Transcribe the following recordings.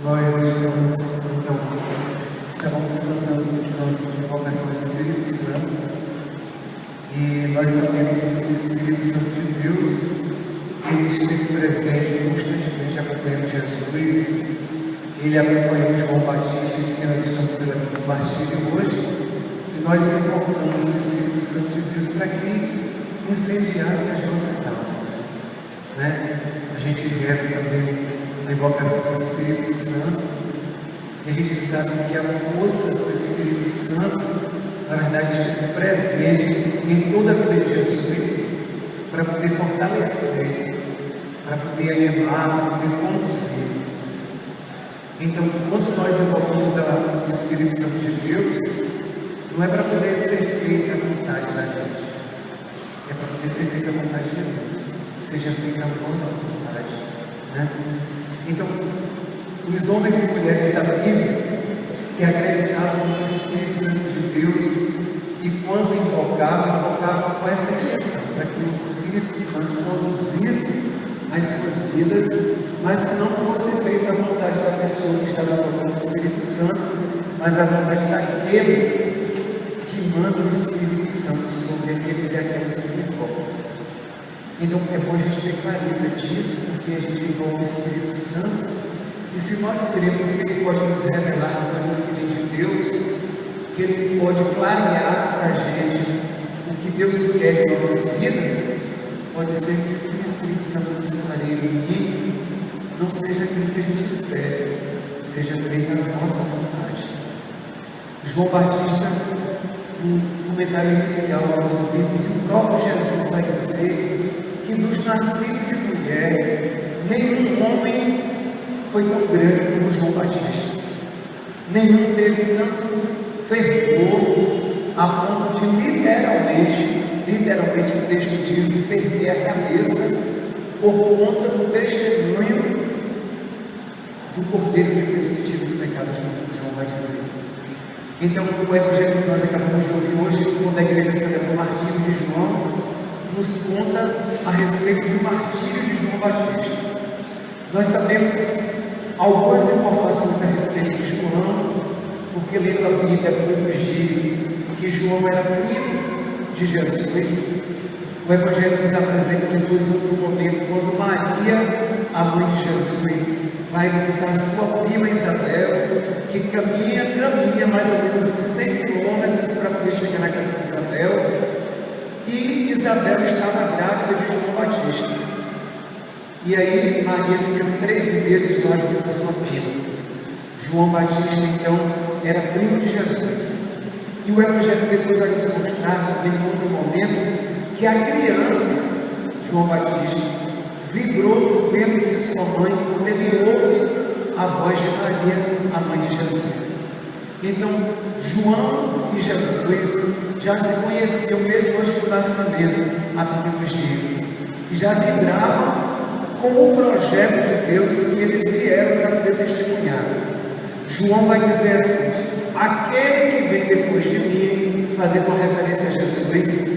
Nós estamos, então, Estávamos cantando no canto de invocação do Espírito Santo, e nós sabemos que o Espírito Santo de Deus, ele esteve presente constantemente acompanhando Jesus, ele acompanhou João Batista, de quem nós estamos celebrando o martírio hoje, e nós invocamos o Espírito Santo de Deus para que incendiasse as nossas almas, né? A gente reza também a invocação do Espírito Santo, e a gente sabe que a força do Espírito Santo, na verdade, esteve presente em toda a vida de Jesus, para poder fortalecer, para poder animar, para poder conduzir. Então, quando nós invocamos o Espírito Santo de Deus, não é para poder ser feita a vontade da gente, é para poder ser feita a vontade de Deus, seja feita a nossa vontade, né? Então, os homens e mulheres da Bíblia que acreditavam no Espírito Santo de Deus, e quando invocavam com essa intenção, para que o Espírito Santo conduzisse as suas vidas, mas que não fosse feita a vontade da pessoa que estava invocando o Espírito Santo, mas a vontade daquele que manda o Espírito Santo sobre aqueles e aquelas que invocam. Então é bom a gente ter clareza disso, porque a gente invoca o Espírito Santo, e se nós cremos que ele pode nos revelar coisas que vêm de Deus, que ele pode clarear para a gente o que Deus quer em nossas vidas, pode ser que o Espírito Santo nos clareie em mim, não seja aquilo que a gente espera, seja feita a nossa vontade. João Batista, no comentário inicial nós ouvimos, e o próprio Jesus vai dizer que dos nascidos de mulher, nenhum homem foi tão grande como João Batista. Nenhum teve tanto fervor a ponto de literalmente o texto diz, perder a cabeça por conta do testemunho do Cordeiro de Deus que tira os pecados do mundo. João vai dizer. Então, o evangelho que nós acabamos de ouvir hoje, quando a igreja celebra o martírio de João, nos conta a respeito do martírio de João Batista. Nós sabemos algumas informações a respeito de João, porque lendo a Bíblia, a Bíblia nos diz que João era primo de Jesus. O Evangelho nos apresenta inclusive no momento quando Maria, a mãe de Jesus, vai visitar sua prima Isabel, que caminha mais ou menos uns 100 quilômetros para poder chegar na casa de Isabel, e Isabel estava grávida de João Batista. E aí Maria fica 13 meses lá junto com sua prima. João Batista então era primo de Jesus. E o Evangelho depois vai nos mostrar em outro momento que a criança, João Batista, vibrou no ventre de sua mãe quando ele ouve a voz de Maria, a mãe de Jesus. Então João e Jesus já se conheciam mesmo antes do nascimento, a Bíblia nos diz, e já vibravam com o projeto de Deus que eles vieram para poder testemunhar. João vai dizer assim: aquele que vem depois de mim, fazendo uma referência a Jesus,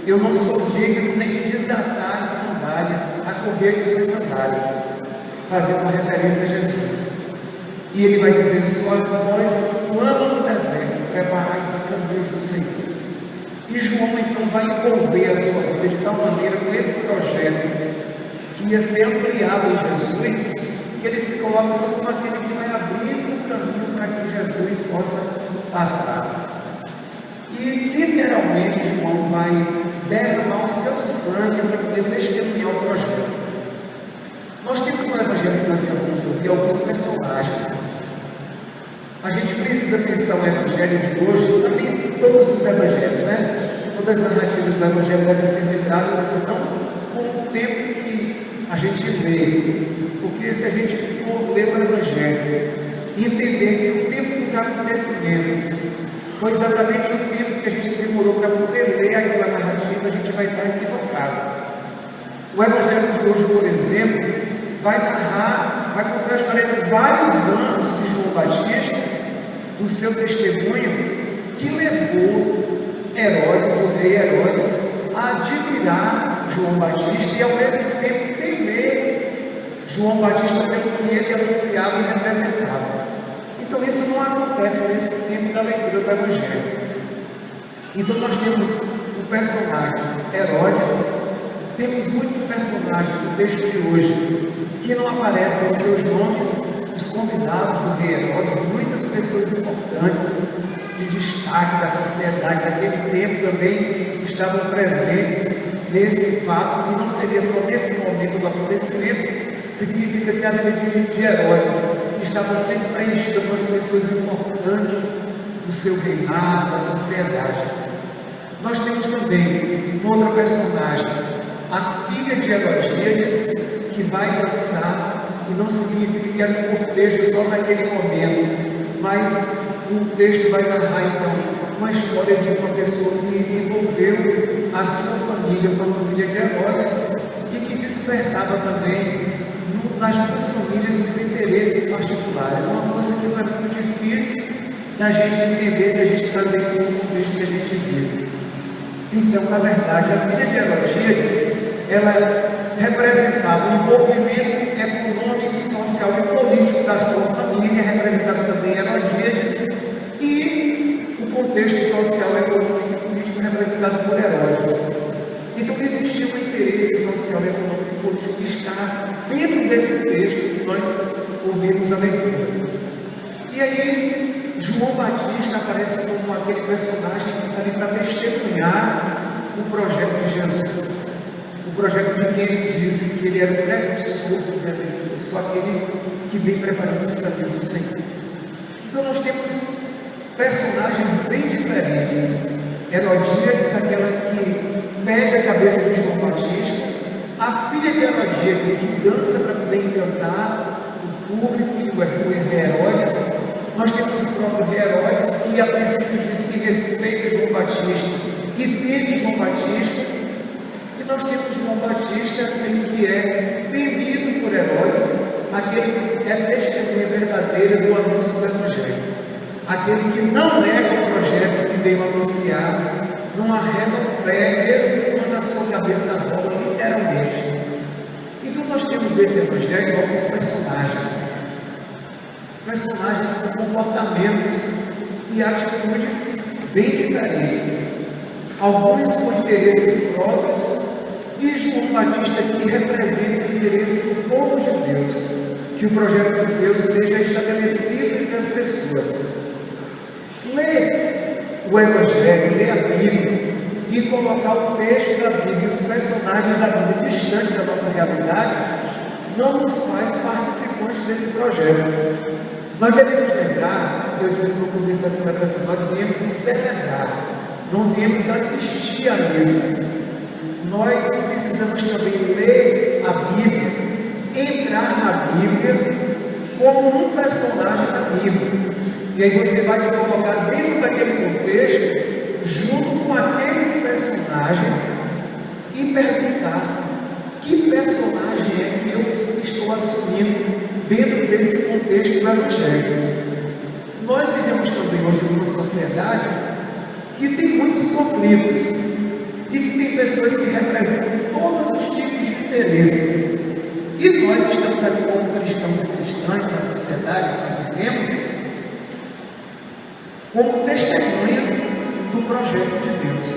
eu não sou digno nem de desatar as sandálias, a correr de suas sandálias, fazendo uma referência a Jesus. E ele vai dizer: só vós clama no deserto, preparai os caminhos do Senhor. E João então vai envolver a sua vida de tal maneira com esse projeto que ia ser ampliado em Jesus, que ele se coloca como aquele que vai abrir o caminho para que Jesus possa passar. E literalmente João vai derramar o seu sangue para poder testemunhar o projeto. Nós temos no Evangelho que nós acabamos de ouvir alguns personagens. A gente precisa pensar o Evangelho de hoje, também todos os Evangelhos, né? Todas as narrativas do Evangelho devem ser lembradas, senão com o tempo que a gente lê. Porque se a gente for ler o Evangelho e entender que o tempo dos acontecimentos foi exatamente o tempo que a gente demorou para poder ler aquela narrativa, a gente vai estar equivocado. O Evangelho de hoje, por exemplo, vai contar a história de vários anos de João Batista, o seu testemunho, que levou Herodes, o rei Herodes, a admirar João Batista e ao mesmo tempo temer João Batista pelo que ele anunciava e representava. Então isso não acontece nesse tempo segundo a leitura do Evangelho. Então nós temos o personagem Herodes, temos muitos personagens do texto de hoje que não aparecem em seus nomes, os convidados do rei Herodes, muitas pessoas importantes de destaque da sociedade daquele tempo também estavam presentes nesse fato, que não seria só nesse momento do acontecimento. Significa que a vida de Herodes estava sempre preenchida com as pessoas importantes do seu reinado, da sociedade. Nós temos também uma outra personagem, a filha de Herodíades, que vai dançar, e não significa que era um cortejo só naquele momento, mas o texto vai narrar então uma história de uma pessoa que envolveu a sua família com a família de Herodes e que despertava também nas duas famílias os interesses particulares. Uma coisa que não é muito difícil da gente entender se a gente trazer isso no contexto que a gente vive. Então, na verdade, a filha de Herodíades, ela representava o envolvimento econômico, social e político da sua família, representava também Herodíades, e o contexto social, econômico e político representado por Herodes. Então, existia um interesse social, econômico e político que está dentro desse texto que nós ouvimos a leitura. E aí, João Batista aparece como aquele personagem que está ali para testemunhar o projeto de Jesus. O projeto de quem ele disse que ele era o precursor do reino, só aquele que vem preparando os caminhos do Senhor. Então nós temos personagens bem diferentes. Herodíades, aquela que pede a cabeça de João Batista, a filha de Herodíades, que dança para poder encantar o público e o rei Herodes. Nós temos o próprio Herodes, que a princípio diz que respeita João Batista e teme João Batista. E nós temos João Batista, aquele que é temido por Herodes, aquele que é testemunha verdadeira do anúncio do Evangelho, aquele que não nega o projeto que veio anunciar, não arreda o pé, mesmo quando a sua cabeça rola, literalmente. Então nós temos desse Evangelho alguns personagens com comportamentos e atitudes bem diferentes, alguns com interesses próprios, e João Batista que representa o interesse do povo de Deus, que o projeto de Deus seja estabelecido entre as pessoas. Ler o Evangelho, ler a Bíblia e colocar o texto da Bíblia e os personagens da Bíblia distante da nossa realidade não nos faz participantes desse projeto. Nós devemos lembrar, eu disse no começo da celebração, nós viemos celebrar, não viemos assistir à missa. Nós precisamos também ler a Bíblia, entrar na Bíblia como um personagem da Bíblia. E aí você vai se colocar dentro daquele contexto, junto com aqueles personagens, e perguntar-se: que personagem é que eu estou assumindo dentro desse contexto do Evangelho? Nós vivemos também hoje numa sociedade que tem muitos conflitos e que tem pessoas que representam todos os tipos de interesses. E nós estamos aqui como cristãos e cristãs na sociedade que nós vivemos como testemunhas do projeto de Deus.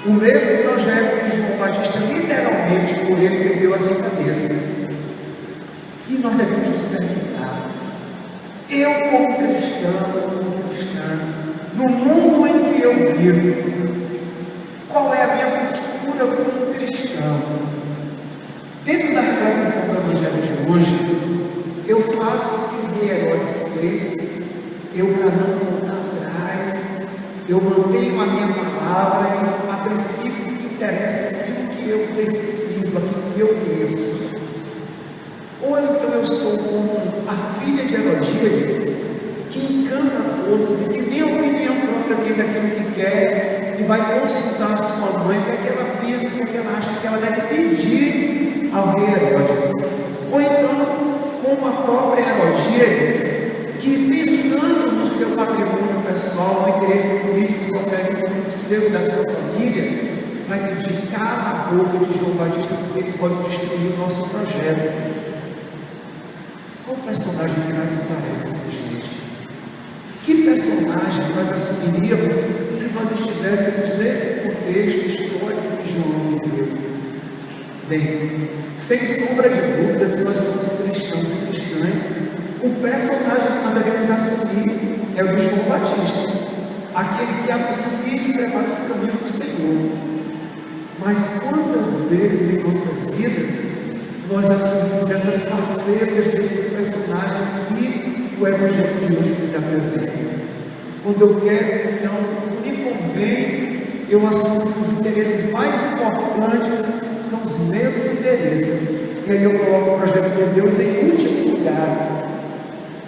O mesmo projeto que João Batista literalmente por ele perdeu a sua cabeça. E nós devemos nos perguntar: eu como cristã, no mundo em que eu vivo, qual é a minha postura como cristão? Dentro da reflexão do Evangelho de hoje, eu faço o que Herodes fez, eu para não voltar atrás, eu mantenho a minha palavra, e a princípio o que interessa é aquilo que eu decido, aquilo que eu penso. Ou então eu sou como a filha de Herodíades, que encanta todos e que tem opinião própria dentro daquilo que quer, e vai consultar a sua mãe, o que é que ela pensa, o que é que ela acha que ela deve pedir ao rei Herodes. Ou então, como a própria Herodíades, que pensando no seu patrimônio pessoal, no interesse político, social e econômico seu e da sua família, vai pedir cala a boca de João Batista, porque ele pode destruir o nosso projeto. Qual personagem que mais se parece com a gente? Que personagem nós assumiríamos se nós estivéssemos nesse contexto histórico que João viveu? Bem, sem sombra de dúvida, se nós somos cristãos e cristãs, o personagem que nós devemos assumir é o de João Batista, aquele que anuncia e prepara os caminhos do Senhor. Mas quantas vezes em nossas vidas nós assumimos essas facetas desses personagens que o Evangelho de hoje nos apresenta? Quando eu quero, então, me convém, eu assumo os interesses mais importantes, são os meus interesses, e aí eu coloco o projeto de Deus em último lugar.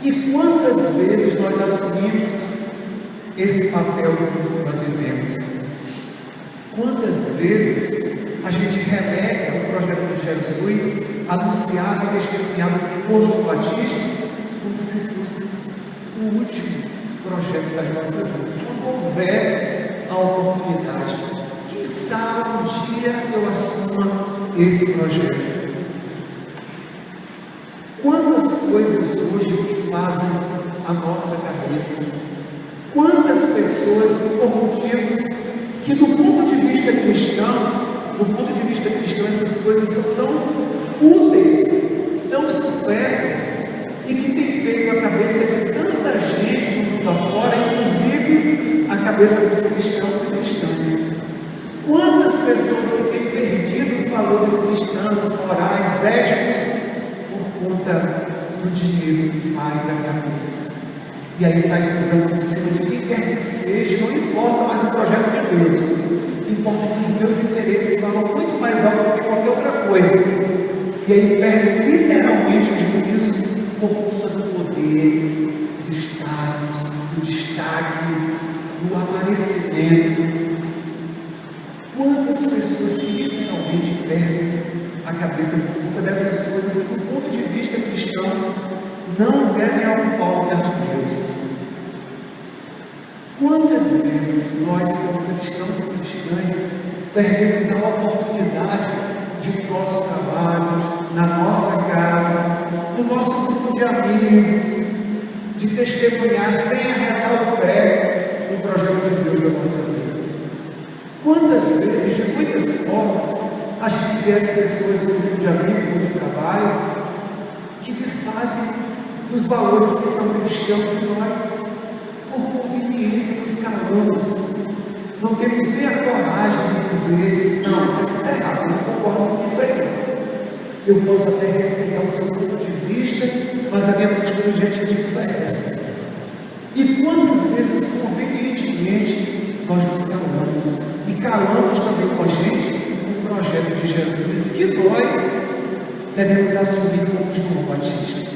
E quantas vezes nós assumimos esse papel que nós vivemos? Quantas vezes a gente renega o projeto de Jesus, anunciado e testemunhado por João Batista, como se fosse o último projeto das nossas vidas? Quando houver a oportunidade, quiçá um dia eu assuma esse projeto. Quantas coisas hoje que fazem a nossa cabeça? Quantas pessoas, por motivos que do ponto de vista cristão, essas coisas são tão fúteis, tão supérfluas, e que tem feito a cabeça de tanta gente no mundo afora, inclusive a cabeça dos cristãos e cristãs. Quantas pessoas que têm perdido os valores cristãos, morais, éticos, por conta do dinheiro que faz a cabeça? E aí sai pisando por cima de quem quer que seja, não importa mais o projeto de Deus, importa que os meus interesses falam muito mais alto do que qualquer outra coisa. E aí perde literalmente o juízo por conta do poder, do status, do destaque, do aparecimento. Quantas pessoas que literalmente perdem a cabeça por conta dessas coisas que, do ponto de vista cristão, não devem ocupar o lugar de Deus? Quantas vezes nós, como cristãos e cristãs, perdemos a oportunidade de no nosso trabalho, na nossa casa, no nosso grupo de amigos, de testemunhar sem arredar o pé o projeto de Deus na nossa vida? Quantas vezes, de muitas formas, a gente vê as pessoas do grupo de amigos ou de trabalho que desfazem dos valores que são cristãos em nós, por conveniência, nos calamos. Não temos nem a coragem de dizer: não, isso aqui está errado, eu não concordo com isso aí. Eu posso até respeitar o seu ponto de vista, mas a minha postura diante disso é essa. E quantas vezes, convenientemente, nós nos calamos, e calamos também com a gente o projeto de Jesus, que nós devemos assumir como João Batista.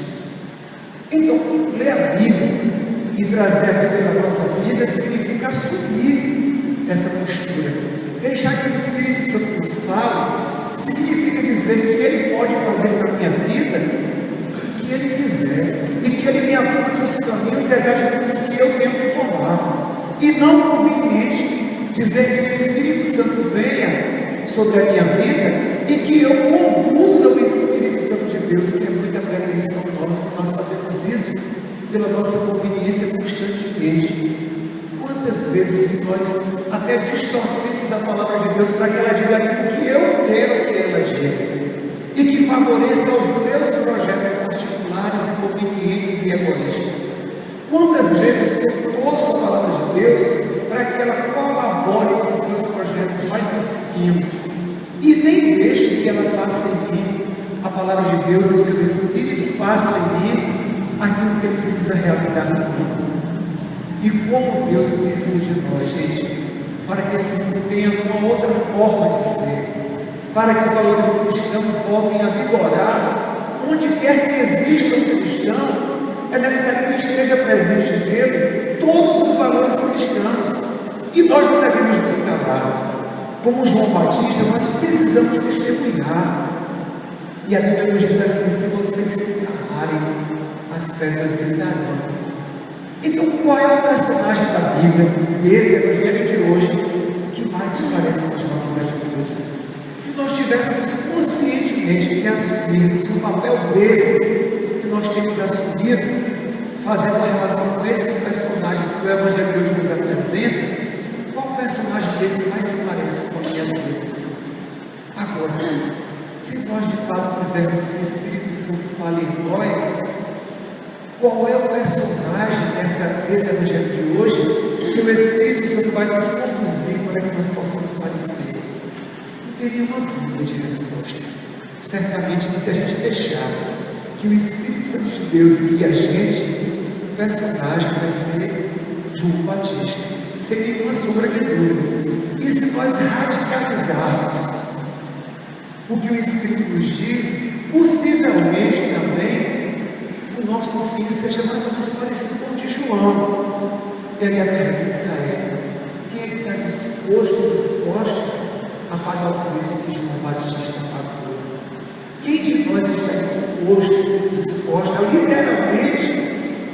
Então, ler a Bíblia e trazer a Bíblia na nossa vida significa assumir essa postura. Deixar que o Espírito Santo nos fale significa dizer que Ele pode fazer na minha vida o que Ele quiser, e que Ele me aponte os caminhos e as atitudes que eu tenho que tomar. E não conveniente dizer que o Espírito Santo venha sobre a minha vida e que eu conduza o Espírito Santo de Deus, que é muita pretensão nossa. Nós fazemos isso pela nossa conveniência constantemente. Quantas vezes nós até distorcemos a palavra de Deus para que ela diga aquilo que eu quero que ela diga, e que favoreça os meus projetos particulares e convenientes e egoístas? Quantas vezes eu torço a palavra de Deus para que ela colabore com os meus projetos mais mesquinhos, e nem deixo que ela faça em mim, a palavra de Deus, o seu Espírito faça em mim aquilo que Ele precisa realizar no mundo? E como Deus precisa de nós, gente, para que esse mundo tenha uma outra forma de ser, para que os valores cristãos voltem a vigorar. Onde quer que exista um cristão, é necessário que esteja presente nele todos os valores cristãos, e nós não devemos nos calar. Como João Batista, nós precisamos testemunhar. E a Bíblia nos diz assim: se vocês se calarem, as pedras gritarão. Então, qual é o personagem da Bíblia, desse Evangelho de hoje, que mais se parece com as nossas atitudes? Se nós tivéssemos conscientemente que assumirmos um papel desse que nós temos assumido, fazendo uma relação com esses personagens personagens que o Evangelho de hoje nos apresenta, qual personagem desse mais se parece com a minha vida? Agora, se nós de fato quisermos que o Espírito Santo fale em nós, qual é o personagem desse Evangelho de hoje que o Espírito Santo vai nos conduzir para que nós possamos parecer? Não teria uma dúvida de resposta. Certamente, se a gente deixar que o Espírito Santo de Deus guie a gente, o personagem vai ser João Batista, sem nenhuma sombra de dúvidas. E se nós radicalizarmos o que o Espírito nos diz, possivelmente também o nosso fim seja mais ou menos parecido com o de João. E aí a pergunta é: quem é que está disposta a pagar o preço que João Batista pagou? Quem de nós está disposto a literalmente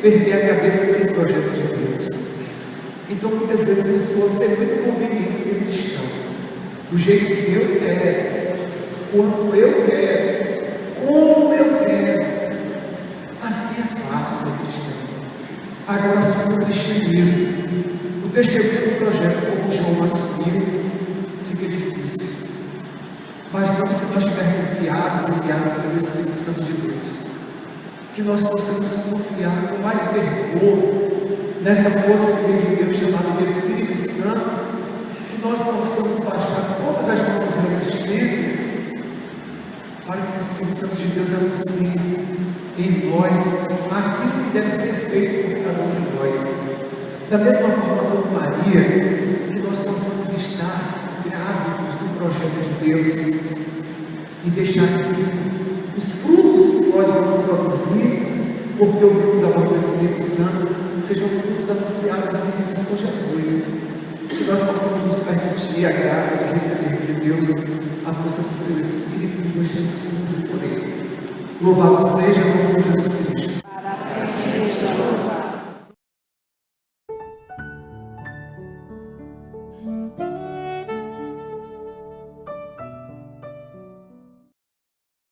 perder a cabeça pelo projeto de Deus? Então, muitas vezes a pessoa ser muito conveniente ser cristão, do jeito que eu quero, quando eu quero, como eu quero. Assim é fácil ser cristão. Agora, se no cristianismo, o testemunho do projeto como João assumiu, fica difícil. Mas não se nós estivermos guiados e guiados pelo Espírito Santo de Deus, que nós possamos confiar com mais fervor nessa força que vem de Deus, chamada de Espírito Santo, que nós possamos baixar todas as nossas resistências, para que o Espírito Santo de Deus anuncie em nós aquilo que deve ser feito por cada um de nós. Da mesma forma como Maria, que nós possamos estar grávidos do projeto de Deus e deixar que os frutos que nós vamos produzir, porque ouvimos a voz do Espírito Santo, sejam frutos anunciados e vividos por Jesus. Que nós possamos nos permitir a graça de receber de Deus a força do seu Espírito e nós temos que conduzir por Ele. Louvado seja o Senhor Jesus Cristo. Para sempre seja louvado.